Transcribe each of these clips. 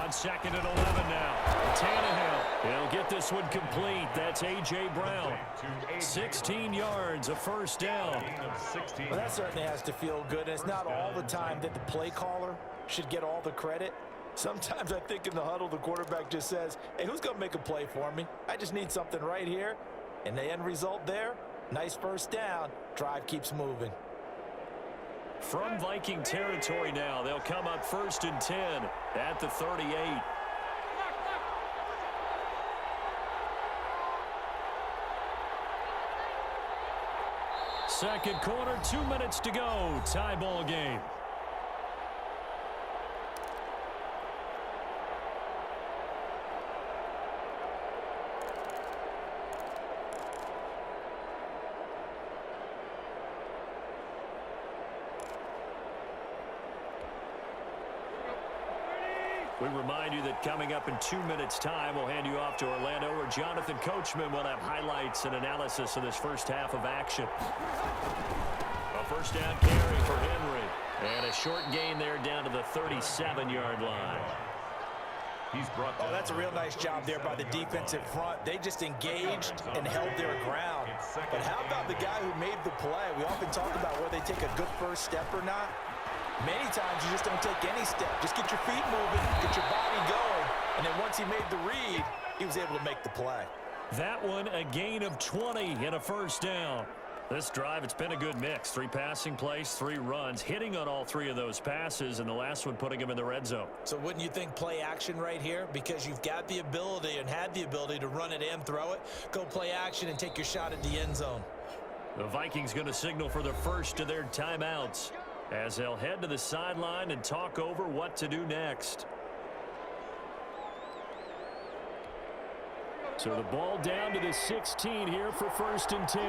On 2nd and 11 now. Tannehill. He'll get this one complete. That's A.J. Brown. 16 yards, a first down. Well, that certainly has to feel good. It's not all the time that the play caller should get all the credit. Sometimes I think in the huddle, the quarterback just says, hey, who's going to make a play for me? I just need something right here. And the end result there, nice first down. Drive keeps moving. From Viking territory now, they'll come up 1st and 10 at the 38. Second quarter, 2 minutes to go. Tie ball game. We remind you that coming up in 2 minutes' time, we'll hand you off to Orlando, where Jonathan Coachman will have highlights and analysis of this first half of action. A first down carry for Henry. And a short gain there down to the 37-yard line. Oh, that's a real nice job there by the defensive front. They just engaged and held their ground. But how about the guy who made the play? We often talk about whether they take a good first step or not. Many times you just don't take any step. Just get your feet moving, get your body going, and then once he made the read, he was able to make the play. That one, a gain of 20 and a first down. This drive, it's been a good mix. 3 passing plays, 3 runs, hitting on all 3 of those passes, and the last one putting him in the red zone. So wouldn't you think play action right here? Because you've got the ability and had the ability to run it and throw it. Go play action and take your shot at the end zone. The Vikings going to signal for the first of their timeouts, as they'll head to the sideline and talk over what to do next. So the ball down to the 16 here for 1st and 10.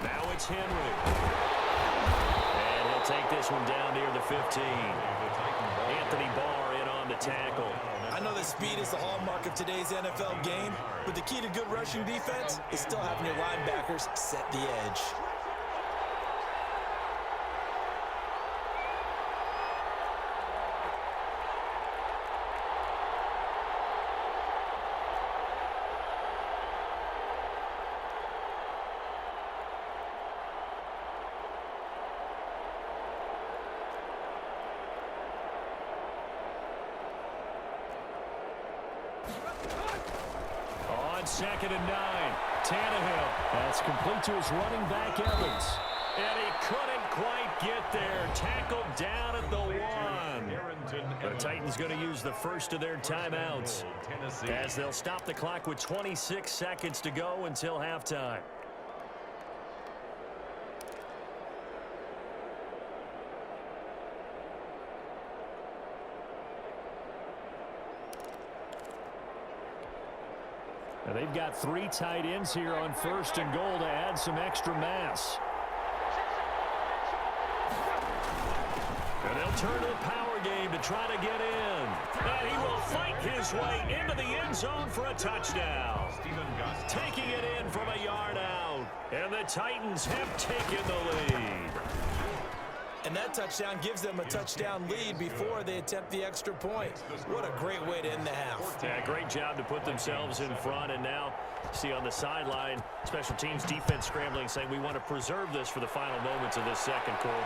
Now it's Henry. And he'll take this one down near the 15. Anthony Barr in on the tackle. I know that speed is the hallmark of today's NFL game, but the key to good rushing defense is still having your linebackers set the edge. On 2nd and 9, Tannehill. That's complete to his running back, Evans. And he couldn't quite get there. Tackled down at the 1. The Titans going to use the first of their timeouts, as they'll stop the clock with 26 seconds to go until halftime. Now they've got 3 tight ends here on 1st and goal to add some extra mass. And they'll turn to the power game to try to get in. And he will fight his way into the end zone for a touchdown. Taking it in from a yard out. And the Titans have taken the lead. And that touchdown gives them a touchdown lead before they attempt the extra point. What a great way to end the half. Yeah, great job to put themselves in front. And now, see on the sideline, special teams defense scrambling, saying we want to preserve this for the final moments of this second quarter.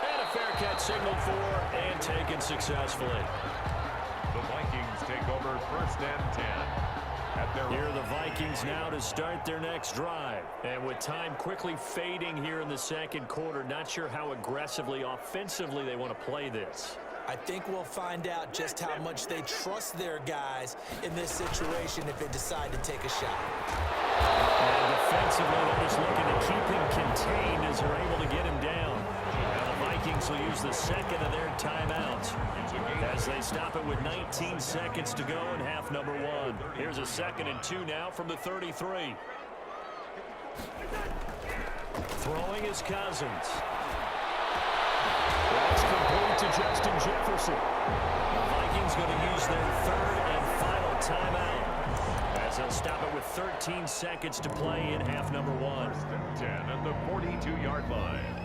And a fair catch signaled for and taken successfully. The Vikings take over 1st and 10. Here are the Vikings now to start their next drive. And with time quickly fading here in the second quarter, not sure how aggressively, offensively they want to play this. I think we'll find out just how much they trust their guys in this situation if they decide to take a shot. And defensively, they're just looking to keep him contained as they're able to get him down. Now the Vikings will use the second of their timeouts as they stop it with 19 seconds to go in half number 1. Here's a 2nd and 2 now from the 33. Throwing is Cousins. That's complete to Justin Jefferson. The Vikings going to use their 3rd and final timeout, as they'll stop it with 13 seconds to play in half number 1. 1st and 10 at the 42-yard line.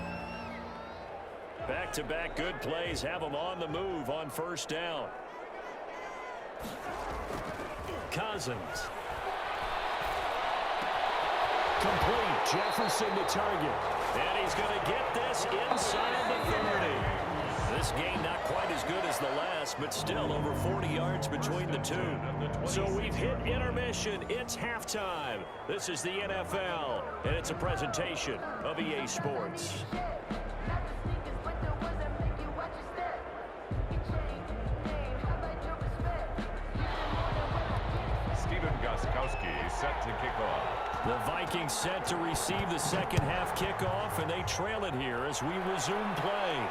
Back-to-back good plays have them on the move on first down. Cousins. Complete. Jefferson to target. And he's going to get this inside the 30. This game not quite as good as the last, but still over 40 yards between the two. So we've hit intermission. It's halftime. This is the NFL, and it's a presentation of EA Sports. Set to kick off. The Vikings set to receive the second half kickoff, and they trail it here as we resume play.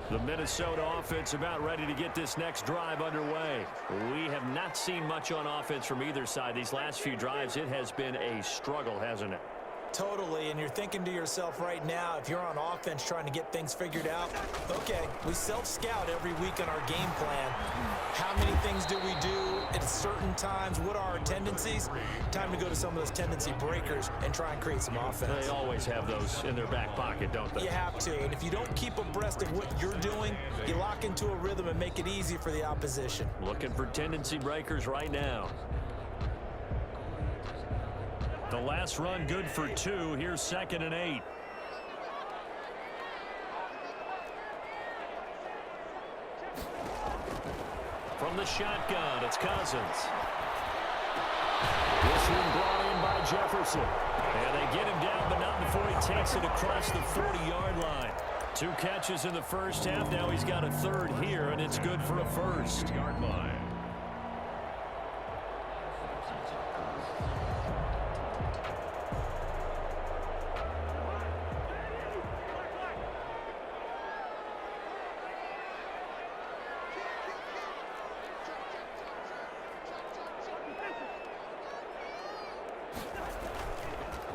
The Minnesota offense about ready to get this next drive underway. We have not seen much on offense from either side. These last few drives, it has been a struggle, hasn't it? Totally, and you're thinking to yourself right now, if you're on offense trying to get things figured out, okay, we self-scout every week on our game plan. How many things do we do at certain times? What are our tendencies? Time to go to some of those tendency breakers and try and create some offense. They always have those in their back pocket, don't they? You have to, and if you don't keep abreast of what you're doing, you lock into a rhythm and make it easy for the opposition. Looking for tendency breakers right now. The last run good for 2. Here's 2nd and 8. From the shotgun, it's Cousins. This one brought in by Jefferson. And they get him down, but not before he takes it across the 40-yard line. 2 catches in the first half. Now he's got a third here, and it's good for a first. Yard line.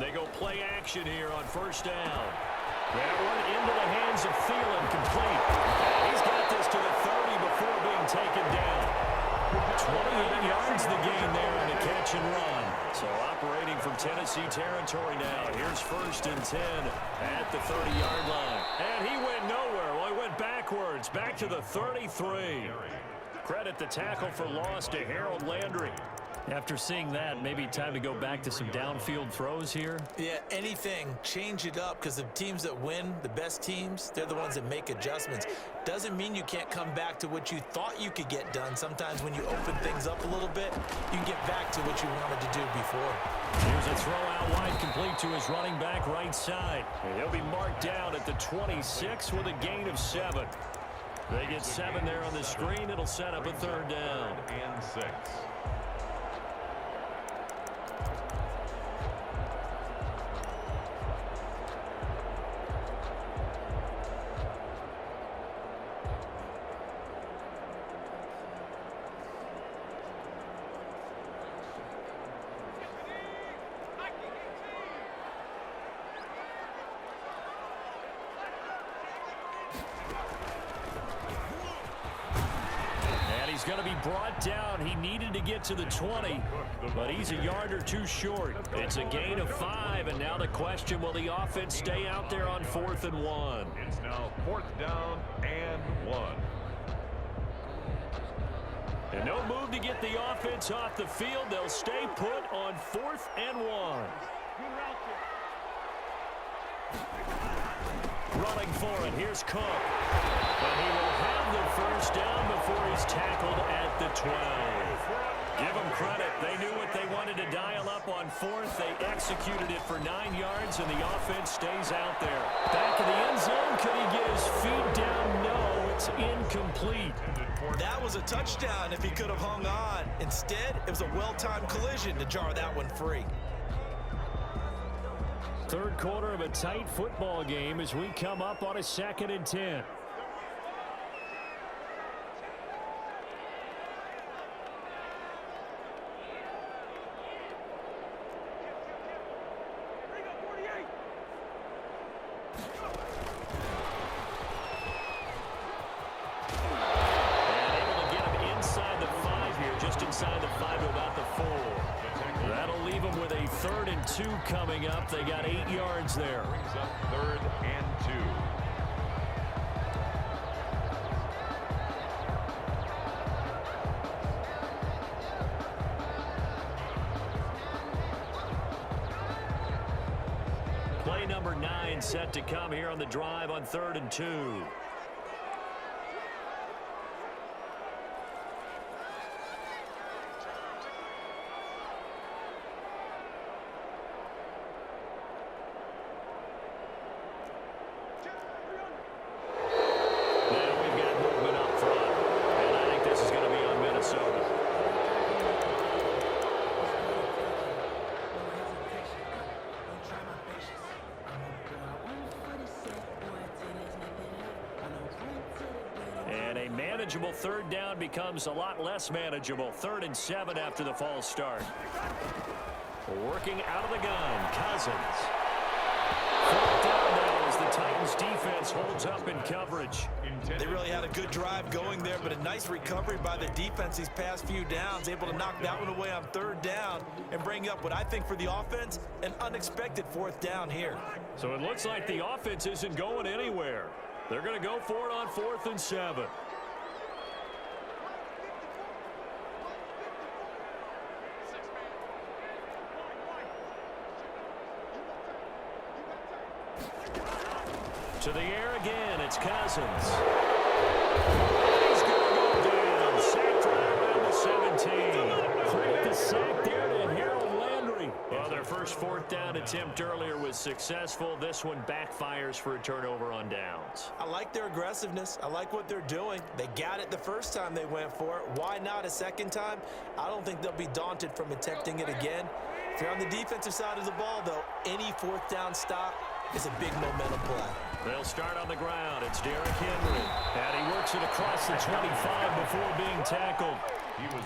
They go play action here on first down. That one into the hands of Thielen, complete. He's got this to the 30 before being taken down. 28 yards the gain there on a catch and run. So operating from Tennessee territory now. Here's 1st and 10 at the 30-yard line. And he went nowhere. Well, he went backwards, back to the 33. Credit the tackle for loss to Harold Landry. After seeing that, maybe time to go back to some downfield throws here. Yeah, anything. Change it up, because the teams that win, the best teams, they're the ones that make adjustments. Doesn't mean you can't come back to what you thought you could get done. Sometimes when you open things up a little bit, you can get back to what you wanted to do before. Here's a throw out wide, complete to his running back right side. And he'll be marked down at the 26 with a gain of 7. They get 7 there on the screen. It'll set up a 3rd down. And 6. He's going to be brought down. He needed to get to the 20, but he's a yard or 2 short. It's a gain of 5, and now the question, will the offense stay out there on 4th and 1? It's now 4th down and 1. And no move to get the offense off the field. They'll stay put on 4th and 1. Running for it, here's Cook. And he will have the 1st down before he's tackled at the 12. Give them credit. They knew what they wanted to dial up on 4th. They executed it for 9 yards, and the offense stays out there. Back in the end zone, could he get his feet down? No, it's incomplete. That was a touchdown if he could have hung on. Instead, it was a well-timed collision to jar that one free. 3rd quarter of a tight football game as we come up on a 2nd and 10. 3rd and 2 coming up. They got 8 yards there. Brings up 3rd and 2. Play number 9 set to come here on the drive on 3rd and 2. Manageable 3rd down becomes a lot less manageable. 3rd and 7 after the false start. Working out of the gun, Cousins. 4th down now as the Titans defense holds up in coverage. They really had a good drive going there, but a nice recovery by the defense these past few downs, able to knock that one away on 3rd down and bring up what I think for the offense, an unexpected 4th down here. So it looks like the offense isn't going anywhere. They're going to go for it on 4th and 7. To the air again, it's Cousins. He's going to go down. Sacked right around the 17. Quite the sack there to Harold Landry. Well, their first 4th down attempt earlier was successful. This one backfires for a turnover on downs. I like their aggressiveness. I like what they're doing. They got it the first time they went for it. Why not a second time? I don't think they'll be daunted from attempting it again. If you're on the defensive side of the ball, though, any 4th down stop is a big momentum play. They'll start on the ground. It's Derrick Henry. And he works it across the 25 before being tackled.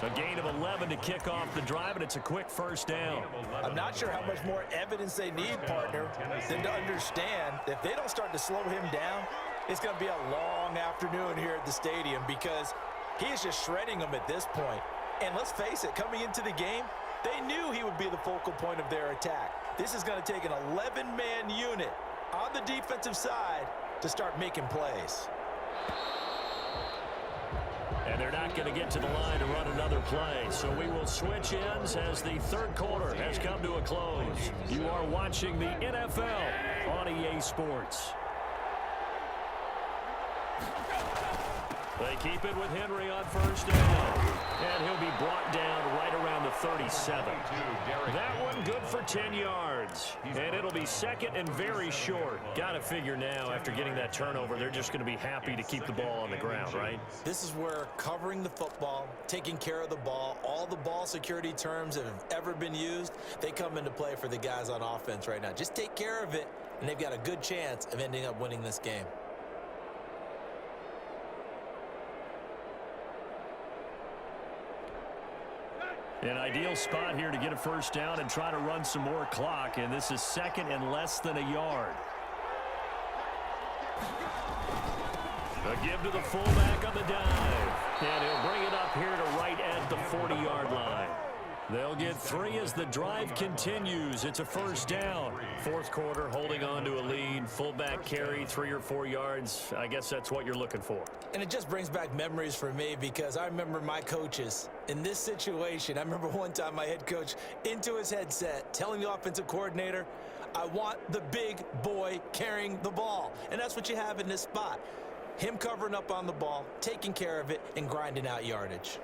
A gain of 11 to kick off the drive, and it's a quick 1st down. I'm not sure how much more evidence they need, partner, than to understand that if they don't start to slow him down, it's going to be a long afternoon here at the stadium because he is just shredding them at this point. And let's face it, coming into the game, they knew he would be the focal point of their attack. This is going to take an 11-man unit on the defensive side to start making plays. And they're not going to get to the line to run another play. So we will switch ends as the 3rd quarter has come to a close. You are watching the NFL on EA Sports. They keep it with Henry on 1st down. And he'll be brought down right around the 37. That one good for 10 yards. And it'll be 2nd and very short. Got to figure now, after getting that turnover, they're just going to be happy to keep the ball on the ground, right? This is where covering the football, taking care of the ball, all the ball security terms that have ever been used, they come into play for the guys on offense right now. Just take care of it, and they've got a good chance of ending up winning this game. An ideal spot here to get a 1st down and try to run some more clock, and this is 2nd and less than a yard. A give to the fullback on the dive, and he'll bring it up here to right at the 40-yard line. They'll get 3 as the drive continues. It's a 1st down. 4th quarter, holding on to a lead. Fullback carry, 3 or 4 yards. I guess that's what you're looking for. And it just brings back memories for me because I remember my coaches in this situation. I remember one time my head coach into his headset telling the offensive coordinator, I want the big boy carrying the ball. And that's what you have in this spot. Him covering up on the ball, taking care of it, and grinding out yardage.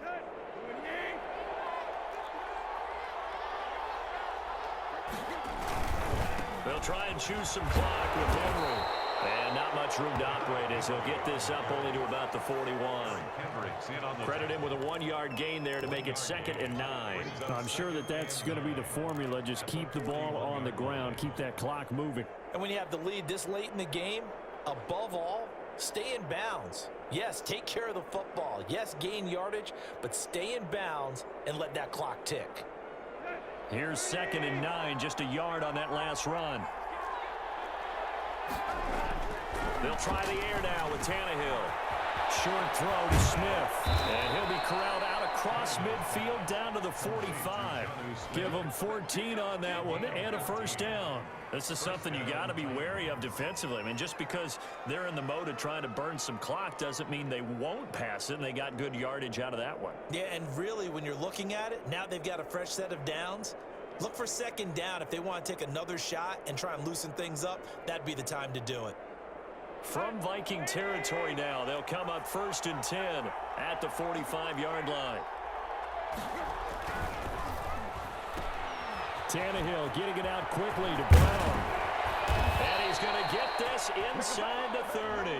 They'll try and choose some clock with Henry. And not much room to operate as he'll get this up only to about the 41. Credit him with a 1-yard gain there to make it 2nd and 9. I'm sure that's going to be the formula. Just keep the ball on the ground. Keep that clock moving. And when you have the lead this late in the game, above all, stay in bounds. Yes, take care of the football. Yes, gain yardage, but stay in bounds and let that clock tick. Here's 2nd and 9, just a yard on that last run. They'll try the air now with Tannehill. Short throw to Smith. And he'll be corralled out across across midfield down to the 45. Give them 14 on that one and a first down. This is something you got to be wary of defensively. I mean, just because they're in the mode of trying to burn some clock doesn't mean they won't pass it, and they got good yardage out of that one. Yeah, and really, when you're looking at it, now they've got a fresh set of downs. Look for second down. If they want to take another shot and try and loosen things up, that'd be the time to do it. From Viking territory now, they'll come up 1st and 10 at the 45-yard line. Tannehill getting it out quickly to Brown. And he's going to get this inside the 30.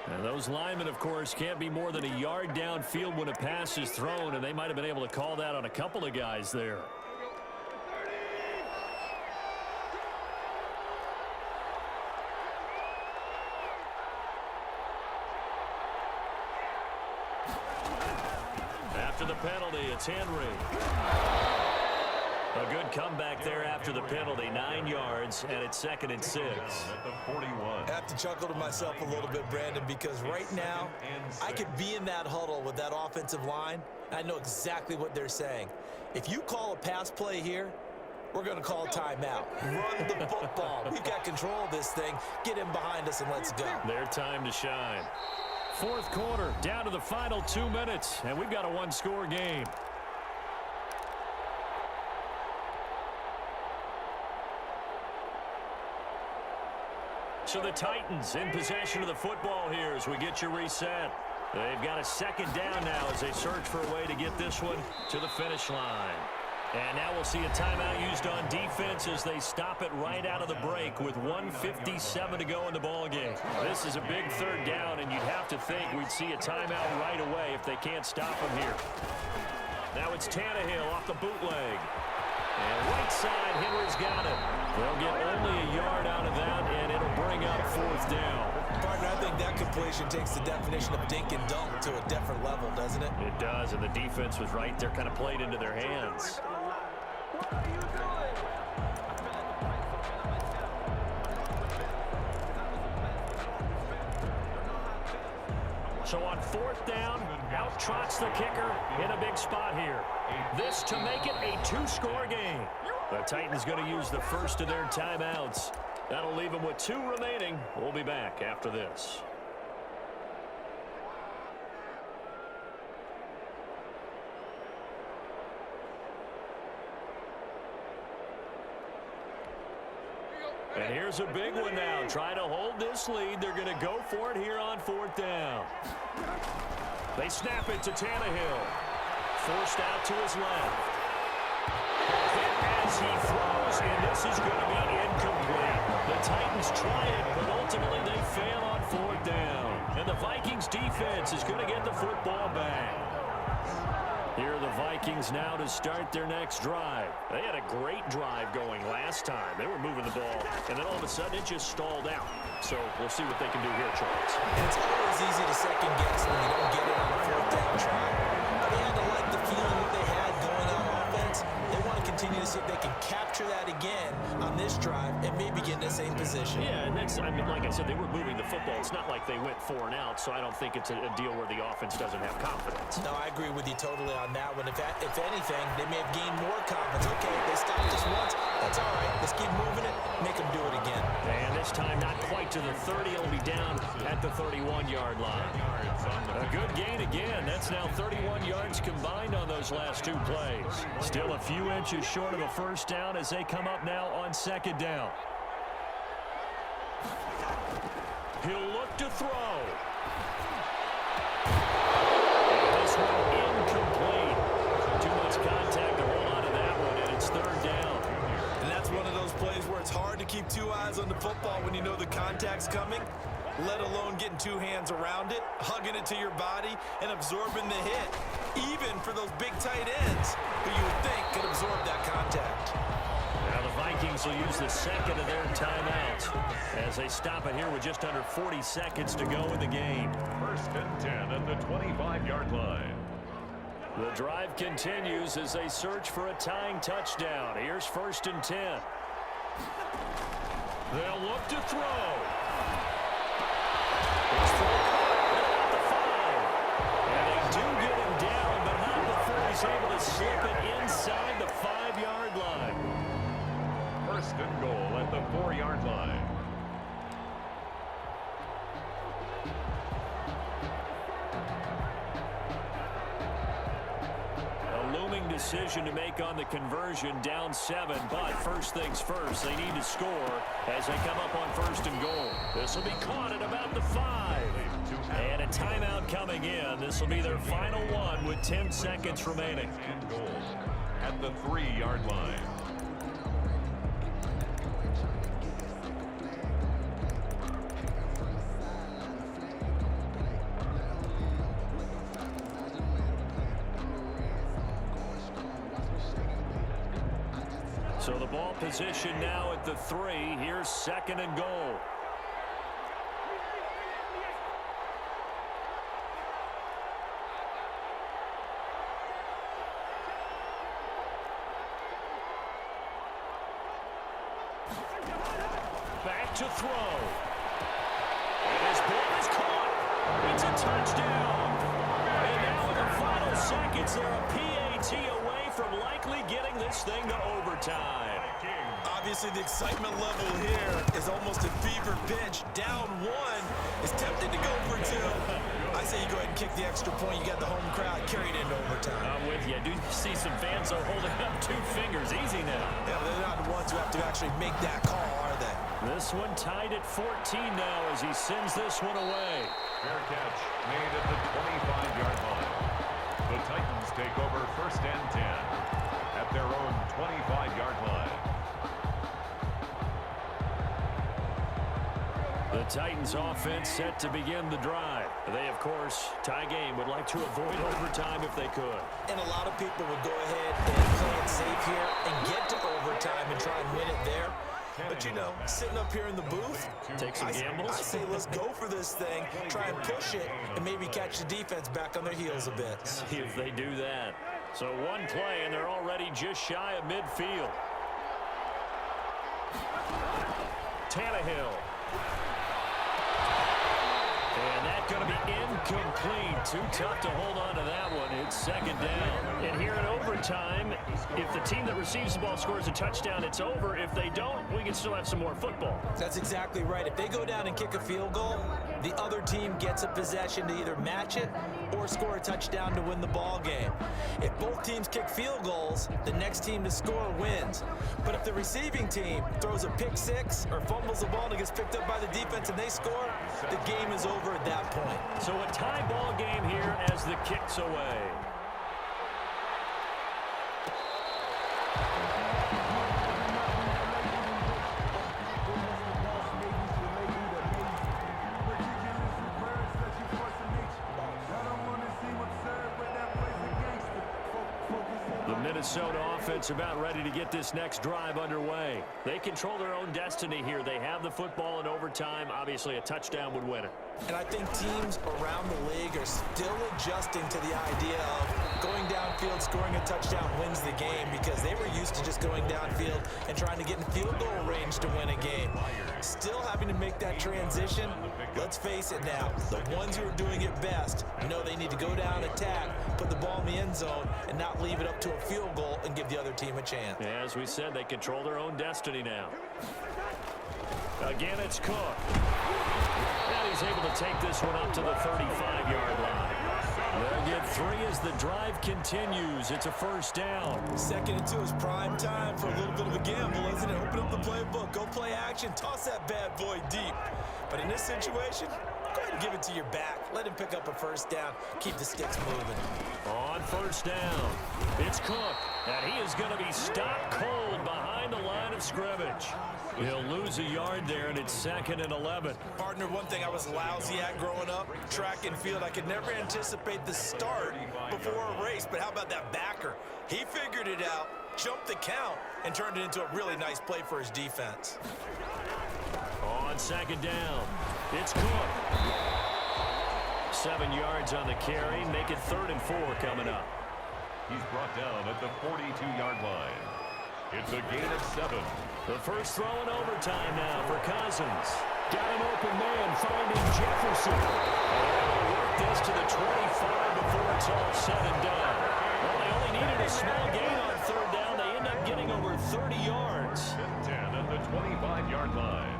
And those linemen, of course, can't be more than a yard downfield when a pass is thrown, and they might have been able to call that on a couple of guys there. After the penalty, it's Henry. A good comeback there after the penalty, 9 yards, and it's 2nd and 6. At the 41. I have to chuckle to myself a little bit, Brandon, because right now I could be in that huddle with that offensive line. I know exactly what they're saying. If you call a pass play here, we're going to call timeout. Run the football. We've got control of this thing. Get him behind us and let's go. Their time to shine. 4th quarter, down to the final 2 minutes, and we've got a one-score game. So the Titans in possession of the football here as we get you reset. They've got a 2nd down now as they search for a way to get this one to the finish line. And now we'll see a timeout used on defense as they stop it right out of the break with 1:57 to go in the ball game. This is a big 3rd down, and you'd have to think we'd see a timeout right away if they can't stop him here. Now it's Tannehill off the bootleg. And right side, Henry's got it. They'll get only a yard out of that, and it'll bring up 4th down. Partner, I think that completion takes the definition of dink and dunk to a different level, doesn't it? It does, and the defense was right there, kind of played into their hands. So on 4th down, out trots the kicker in a big spot here. This to make it a 2-score game. The Titans going to use the first of their timeouts. That'll leave them with 2 remaining. We'll be back after this. And here's a big one now. Trying to hold this lead. They're going to go for it here on 4th down. They snap it to Tannehill. Forced out to his left. Hit as he throws, and this is going to be incomplete. The Titans try it, but ultimately they fail on 4th down. And the Vikings defense is going to get the football back. Here are the Vikings now to start their next drive. They had a great drive going last time. They were moving the ball, and then all of a sudden it just stalled out. So we'll see what they can do here, Charles. And it's always easy to second guess when you don't get it on a 4th down try. They had to like the feeling that they had going on offense. They want to continue to see if they can capture that again on this drive and maybe get in the same position. Yeah, and that's, I mean, like I said, they were moving the football. It's not like they went 4 and out, so I don't think it's a deal where the offense doesn't have confidence. No, I agree with you totally on that one. If anything, they may have gained more confidence. Okay, they stopped us once. That's all right. Let's keep moving it. Make them do it again. And this time not quite to the 30. It'll be down at the 31-yard line. A good gain again. That's now 31 yards combined on those last 2 plays. Still a few inches short of a first down as they come up now on 2nd down. He'll look to throw. And this one incomplete. Too much contact to hold on to that one, and it's 3rd down. And that's one of those plays where it's hard to keep 2 eyes on the football when you know the contact's coming, let alone getting 2 hands around it, hugging it to your body, and absorbing the hit, even for those big tight ends who you would think could absorb that contact. Now the Vikings will use the 2nd of their timeouts as they stop it here with just under 40 seconds to go in the game. 1st and 10 at the 25-yard line. The drive continues as they search for a tying touchdown. Here's 1st and 10. They'll look to throw. It's at the 5. And they do able to slip it inside the 5-yard line. First and goal at the 4-yard line. Decision to make on the conversion, down 7, but first things first, they need to score as they come up on first and goal. This will be caught at about the 5. And a timeout coming in. This will be their final one with 10 seconds remaining. And goal at the 3-yard line. So the ball position now at the 3. Here's second and goal. Back to throw. And his ball is caught. It's a touchdown. And now in the final seconds, they're a PAT away from likely getting this thing to overtime. Obviously, the excitement level here is almost a fever pitch. Down 1 is tempted to go for 2. I say you go ahead and kick the extra point. You got the home crowd carried into overtime. I'm with you. I do see some fans holding up 2 fingers. Easy now. Yeah, they're not the ones who have to actually make that call, are they? This one tied at 14 now as he sends this one away. Fair catch made at the 25-yard line. The Titans take over first and 10 at their own 25-yard line. The Titans offense set to begin the drive. They, of course, tie game, would like to avoid overtime if they could. And a lot of people would go ahead and play it safe here and get to overtime and try and win it there. But, you know, sitting up here in the booth, take some gambles. I say let's go for this thing, try and push it, and maybe catch the defense back on their heels a bit. See if they do that. So one play, and they're already just shy of midfield. Tannehill. And that's going to be incomplete. Too tough to hold on to that one. It's second down. And here in overtime, if the team that receives the ball scores a touchdown, it's over. If they don't, we can still have some more football. That's exactly right. If they go down and kick a field goal, the other team gets a possession to either match it or score a touchdown to win the ball game. If both teams kick field goals, the next team to score wins. But if the receiving team throws a pick 6 or fumbles the ball and it gets picked up by the defense and they score, the game is over at that point. So a tie ball game here as the kick's away. Minnesota offense about ready to get this next drive underway. They control their own destiny here. They have the football in overtime. Obviously, a touchdown would win it. And I think teams around the league are still adjusting to the idea of going downfield, scoring a touchdown wins the game, because they were used to just going downfield and trying to get in field goal range to win a game. Still having to make that transition. Let's face it now, the ones who are doing it best know they need to go down, attack, put the ball in the end zone, and not leave it up to a field goal and give the other team a chance. As we said, they control their own destiny now. Again, it's Cook. And he's able to take this one up to the 35-yard line. They'll get 3 as the drive continues. It's a first down. 2nd and 2 is prime time for a little bit of a gamble, isn't it? Open up the playbook, go play action, toss that bad boy deep. But in this situation, go ahead and give it to your back. Let him pick up a first down. Keep the sticks moving. On first down, it's Cook. And he is going to be stopped cold behind the line of scrimmage. He'll lose a yard there, and it's 2nd and 11. Partner, one thing I was lousy at growing up, track and field. I could never anticipate the start before a race, but how about that backer? He figured it out, jumped the count, and turned it into a really nice play for his defense. On 2nd down, it's Cook. 7 yards on the carry, make it 3rd and 4 coming up. He's brought down at the 42-yard line. It's a gain of 7. The first throw in overtime now for Cousins. Got an open man finding Jefferson. And they'll work this to the 25 before it's all said and done. Well, they only a small gain on third down. They end up getting over 30 yards. 10 at the 25-yard line.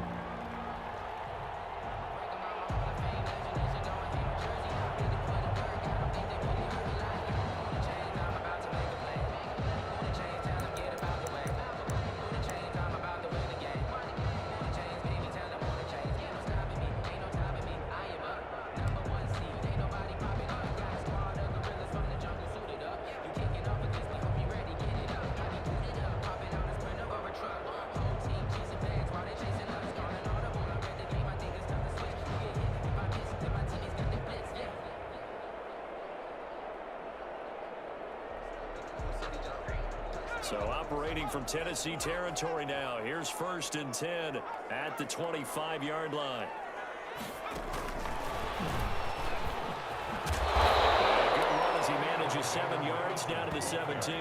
So operating from Tennessee territory now. Here's 1st and 10 at the 25-yard line. Good run as he manages 7 yards down to the 17.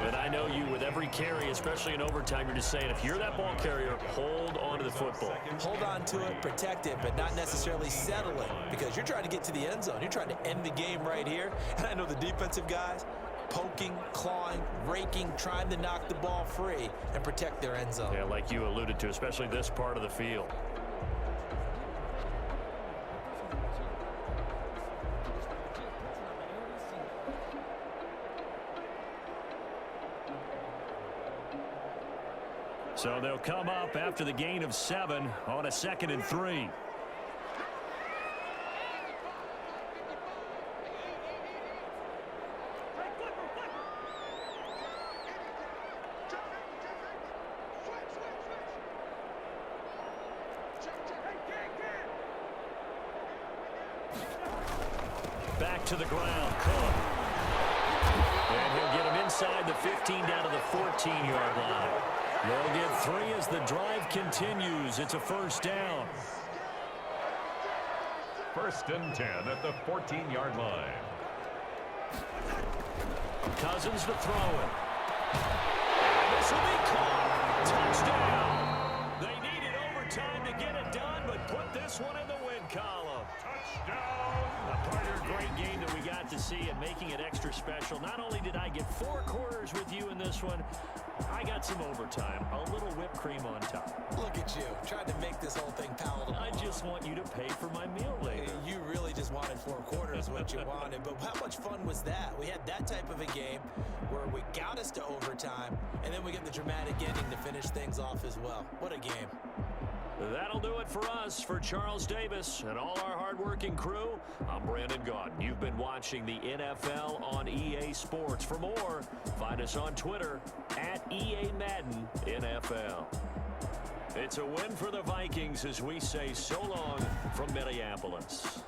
But I know you, with every carry, especially in overtime, you're just saying, if you're that ball carrier, hold on to the football. Hold on to it, protect it, but not necessarily settle it, because you're trying to get to the end zone. You're trying to end the game right here. And I know the defensive guys, poking, clawing, raking, trying to knock the ball free and protect their end zone. Yeah, like you alluded to, especially this part of the field. So they'll come up after the gain of 7 on a 2nd and 3. Back to the ground, Cook. And he'll get him inside the 15 down to the 14-yard line. They'll get 3 as the drive continues. It's a 1st down. 1st and 10 at the 14-yard line. Cousins to throw it. And this will be caught. Touchdown. They needed overtime to get it done, but put this one in the win column. Touchdown. A partner, great game that we got to see and making it extra special. Not only did I get 4 quarters with you in this one, I got some overtime, a little whipped cream on top. Look at you, trying to make this whole thing palatable. I just want you to pay for my meal later. You really just wanted 4 quarters, what you wanted. But how much fun was that? We had that type of a game where we got us to overtime, and then we get the dramatic ending to finish things off as well. What a game. That'll do it for us. For Charles Davis and all our hardworking crew, I'm Brandon Gaudin. You've been watching the NFL on EA Sports. For more, find us on Twitter at EA Madden NFL. It's a win for the Vikings as we say so long from Minneapolis.